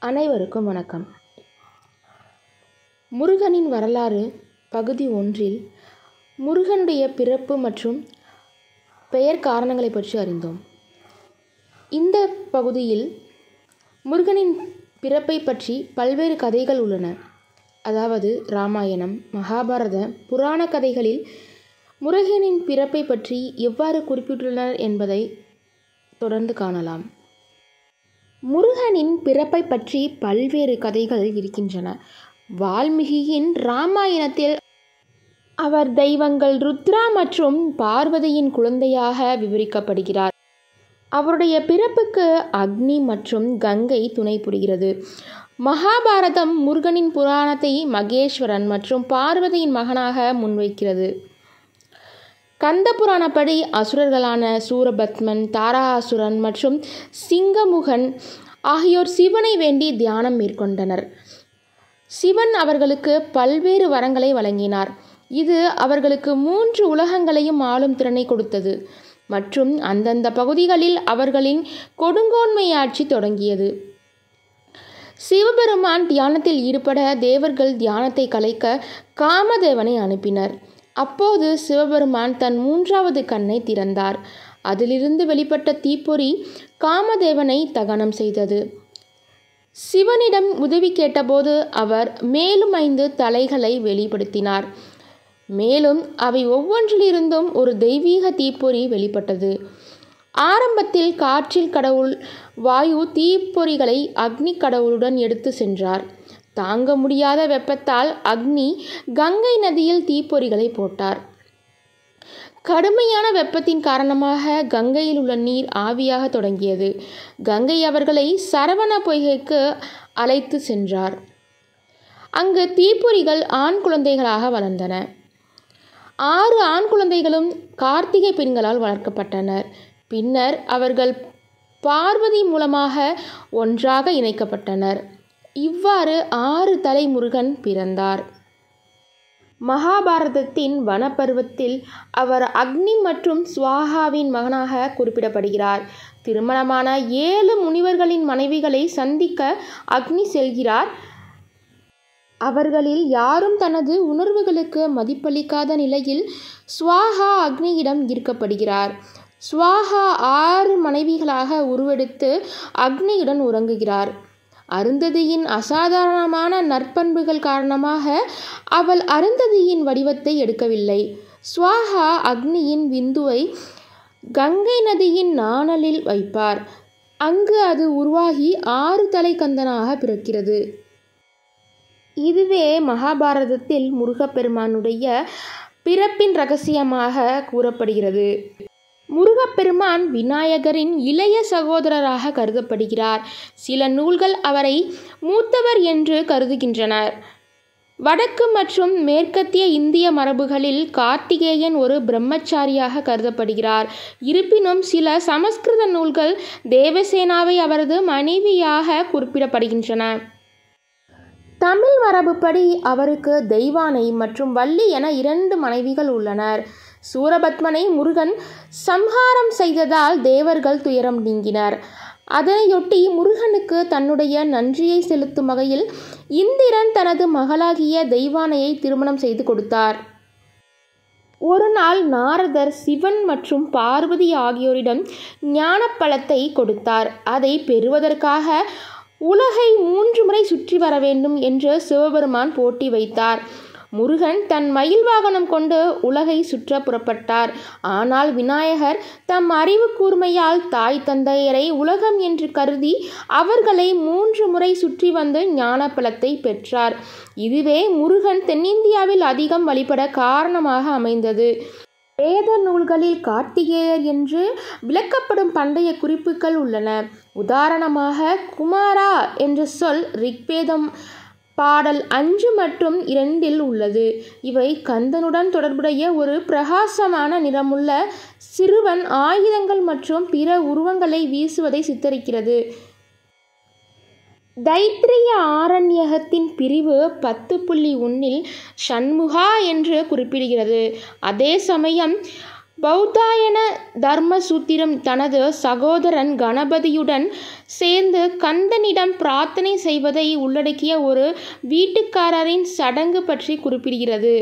அனைவருக்கும் வணக்கம். முருகனின் வரலாறு பகுதி 1 முருகனுடைய பிறப்பு மற்றும் பெயர் காரணங்களை பற்றி அறிந்தோம். இந்த பகுதியில் முருகனின் பிறப்பை பற்றி பல்வேறு கதைகள் உள்ளன. அதாவது இராமாயணம், மகாபாரத, புராண கதைகளில் முருகனின் பிறப்பை பற்றி எவ்வாறு குறிப்பிட்டுள்ளனர் என்பதை தொடர்ந்து காணலாம். முருகனின் பிறப்பை பற்றி பல்வேறு கதைகள் இருக்கின்றன. வால்மீகியின் இராமாயணத்தில் அவர் தெய்வங்கள் ருத்ரா மற்றும் பார்வதியின் குழந்தையாக விவரிக்கப்படுகிறார். அவருடைய பிறப்புக்கு அக்னி மற்றும் கங்கை துணை புரிகிறது. மகாபாரதம் முருகனின் புராணத்தை மகேஸ்வரன் மற்றும் பார்வதியின் மகனாக முன்வைக்கிறது. கந்த புராணப்படி அசுரர்களான சூரபத்மன், தாரகாசுரன் மற்றும் சிங்கமுகன் ஆகியோர் சிவனை வேண்டி தியானம் மேற்கொண்டனர். சிவன் அவர்களுக்கு பல்வேறு வரங்களை வழங்கினார். இது அவர்களுக்கு 3 உலகங்களையும் ஆளும் திறனை கொடுத்தது மற்றும் அந்தந்த பகுதிகளில் அவர்களின் கொடுங்கோன்மை ஆட்சி தொடங்கியது. சிவபெருமான் தியானத்தில் ஈடுபட தேவர்கள் தியானத்தை கலைக்க காமதேவனை அனுப்பினர். அப்போது சிவபெருமான் தன் 3வது கண்ணை திறந்தார். அதிலிருந்து வெளிப்பட்ட தீப்பொறி காமதேவனை தகனம் செய்தது. சிவனிடம் உதவி கேட்டபோது அவர் மேலும் 5 தலைகளை வெளிப்படுத்தினார். மேலும் அவை ஒவ்வொன்றிலிருந்தும் ஒரு தெய்வீக தீப்பொறி வெளிப்பட்டது. ஆரம்பத்தில் காற்றில் கடவுள் வாயு தீப்பொறிகளை அக்னி கடவுளுடன் எடுத்து சென்றார். தாங்க முடியாத வெப்பத்தால் அக்னி கங்கை நதியில் தீப்பொறிகளை போட்டார். கடுமையான வெப்பத்தின் காரணமாக கங்கையில் உள்ள நீர் ஆவியாக தொடங்கியது. கங்கை அவர்களை சரவண பொய்கைக்கு அழைத்து சென்றார். அங்கு தீப்பொறிகள் ஆண் குழந்தைகளாக வளர்ந்தன. 6 ஆண் குழந்தைகளும் கார்த்திகை பெண்களால் வளர்க்கப்பட்டனர். பின்னர் அவர்கள் பார்வதி மூலமாக ஒன்றாக இணைக்கப்பட்டனர். இவ்வாறு 6 தலை முருகன் பிறந்தார். மகாபாரதத்தின் வனப்பருவத்தில் அவர் அக்னி மற்றும் ஸ்வாகாவின் மகனாக குறிப்பிடப்படுகிறார். திருமணமான 7 முனிவர்களின் மனைவிகளை சந்திக்க அக்னி செல்கிறார். அவர்களில் யாரும் தனது உணர்வுகளுக்கு மதிப்பளிக்காத நிலையில் ஸ்வாகா அக்னியிடம் ஈர்க்கப்படுகிறார். ஸ்வாகா 6 மனைவிகளாக உருவெடுத்து அக்னியுடன் உறங்குகிறார். அருந்ததியின் அசாதாரணமான நற்பண்புகள் காரணமாக அவள் அருந்ததியின் வடிவத்தை எடுக்கவில்லை. ஸ்வாகா அக்னியின் விந்துவை கங்கை நதியின் நாணலில் வைப்பார். அங்கு அது உருவாகி 6 தலை கந்தனாக பிறக்கிறது. இதுவே மகாபாரதத்தில் முருகப்பெருமானுடைய பிறப்பின் இரகசியமாக கூறப்படுகிறது. முருகப்பெருமான் விநாயகரின் இளைய சகோதரராக கருதப்படுகிறார். சில நூல்கள் அவரை மூத்தவர் என்று கருதுகின்றனர். வடக்கு மற்றும் மேற்கத்திய இந்திய மரபுகளில் கார்த்திகேயன் ஒரு பிரம்மச்சாரியாக கருதப்படுகிறார். இருப்பினும் சில சமஸ்கிருத நூல்கள் தேவசேனாவை அவரது மனைவியாக குறிப்பிடப்படுகின்றன. தமிழ் மரபுப்படி அவருக்கு தெய்வானை மற்றும் வள்ளி என 2 மனைவிகள் உள்ளனர். சூரபத்மனை முருகன் சம்ஹாரம் செய்ததால் தேவர்கள் துயரம் நீங்கினர். அதனையொட்டி முருகனுக்கு தன்னுடைய நன்றியை செலுத்தும் வகையில் இந்திரன் தனது மகளாகிய தெய்வானையை திருமணம் செய்து கொடுத்தார். ஒரு நாள் நாரதர் சிவன் மற்றும் பார்வதி ஆகியோரிடம் ஞானப்பழத்தை கொடுத்தார். அதை பெறுவதற்காக உலகை 3 முறை சுற்றி வர வேண்டும் என்று சிவபெருமான் போட்டி வைத்தார். முருகன் தன் மயில் வாகனம் கொண்டு உலகை சுற்ற புறப்பட்டார். ஆனால் விநாயகர் தம் அறிவு கூர்மையால் தாய் தந்தையரை உலகம் என்று கருதி அவர்களை 3 முறை சுற்றி வந்து ஞானப்பழத்தை பெற்றார். இதுவே முருகன் தென்னிந்தியாவில் அதிகம் வழிபட காரணமாக அமைந்தது. வேத நூல்களில் கார்த்திகேயர் என்று விளக்கப்படும் பண்டைய குறிப்புகள் உள்ளன. உதாரணமாக குமாரா என்ற சொல் ரிக்வேதம் பாடல் 5 மற்றும் 2 உள்ளது. இவை கந்தனுடன் தொடர்புடைய ஒரு பிரகாசமான நிறமுள்ள சிறுவன் ஆயுதங்கள் மற்றும் பிற உருவங்களை வீசுவதை சித்தரிக்கிறது. தைத்திரிய ஆரண்யகத்தின் பிரிவு 10.1 ஷண்முகா என்று குறிப்பிடுகிறது. அதே சமயம் பௌத்தாயன தர்மசூத்திரம் தனது சகோதரன் கணபதியுடன் சேர்ந்து கந்தனிடம் பிரார்த்தனை செய்வதை உள்ளடக்கிய ஒரு வீட்டுக்காரரின் சடங்கு பற்றி குறிப்பிடுகிறது.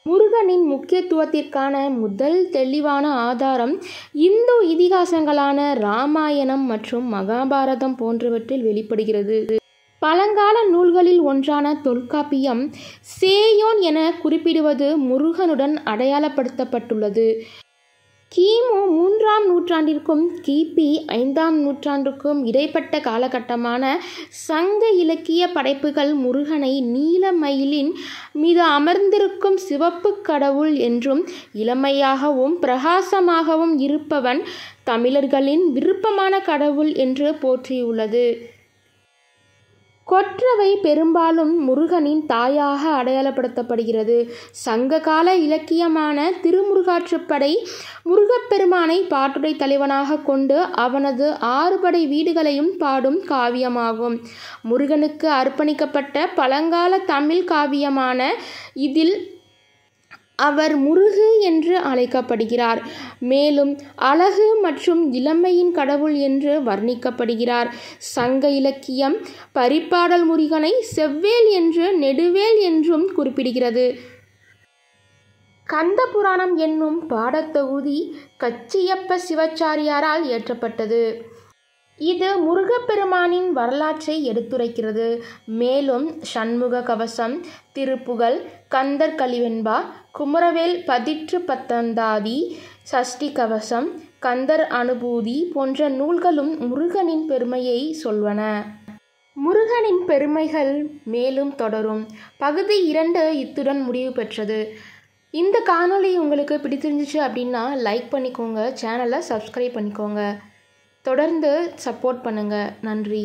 முருகனின் முக்கியத்துவத்திற்கான முதல் தெளிவான ஆதாரம் இந்து இதிகாசங்களான இராமாயணம் மற்றும் மகாபாரதம் போன்றவற்றில் வெளிப்படுகிறது. பழங்கால நூல்களில் ஒன்றான தொல்காப்பியம் சேயோன் என குறிப்பிடுவது முருகனுடன் அடையாளப்படுத்தப்பட்டுள்ளது. கிமு 3ஆம் நூற்றாண்டிற்கும் கிபி 5ஆம் நூற்றாண்டுக்கும் இடைப்பட்ட காலகட்டமான சங்க இலக்கிய படைப்புகள் முருகனை நீலமயிலின் மீது அமர்ந்திருக்கும் சிவப்பு கடவுள் என்றும் இளமையாகவும் பிரகாசமாகவும் இருப்பவன் தமிழர்களின் விருப்பமான கடவுள் என்று போற்றியுள்ளது. கொற்றவை பெரும்பாலும் முருகனின் தாயாக அடையாளப்படுத்தப்படுகிறது. சங்ககால இலக்கியமான திருமுருகாற்றுப்படை முருகப்பெருமானை பாட்டுடை தலைவனாக கொண்டு அவனது 6 படை வீடுகளையும் பாடும் காவியமாகும். முருகனுக்கு அர்ப்பணிக்கப்பட்ட பழங்கால தமிழ் காவியமான இதில் அவர் முருகு என்று அழைக்கப்படுகிறார். மேலும் அழகு மற்றும் இளமையின் கடவுள் என்று வர்ணிக்கப்படுகிறார். சங்க இலக்கியம் பரிபாடல் முருகனை செவ்வேல் என்று நெடுவேல் என்றும் குறிப்பிடுகிறது. கந்த புராணம் என்னும் பாடத்தொகுதி கச்சியப்ப சிவாச்சாரியாரால் இயற்றப்பட்டது. இது முருகப்பெருமானின் வரலாற்றை எடுத்துரைக்கிறது. மேலும் சண்முக கவசம், திருப்புகழ், கந்தர் கலிவெண்பா, குமரவேல் பதிற்று பத்தந்தாதி, சஷ்டி கவசம், கந்தர் அனுபூதி போன்ற நூல்களும் முருகனின் பெருமையை சொல்வன. முருகனின் பெருமைகள் மேலும் தொடரும். பகுதி 2 இத்துடன் முடிவு பெற்றது. இந்த காணொளி உங்களுக்கு பிடிச்சிருந்துச்சு அப்படின்னா லைக் பண்ணிக்கோங்க, சேனலை சப்ஸ்கிரைப் பண்ணிக்கோங்க. தொடர்ந்து சப்போர்ட் பண்ணுங்கள். நன்றி.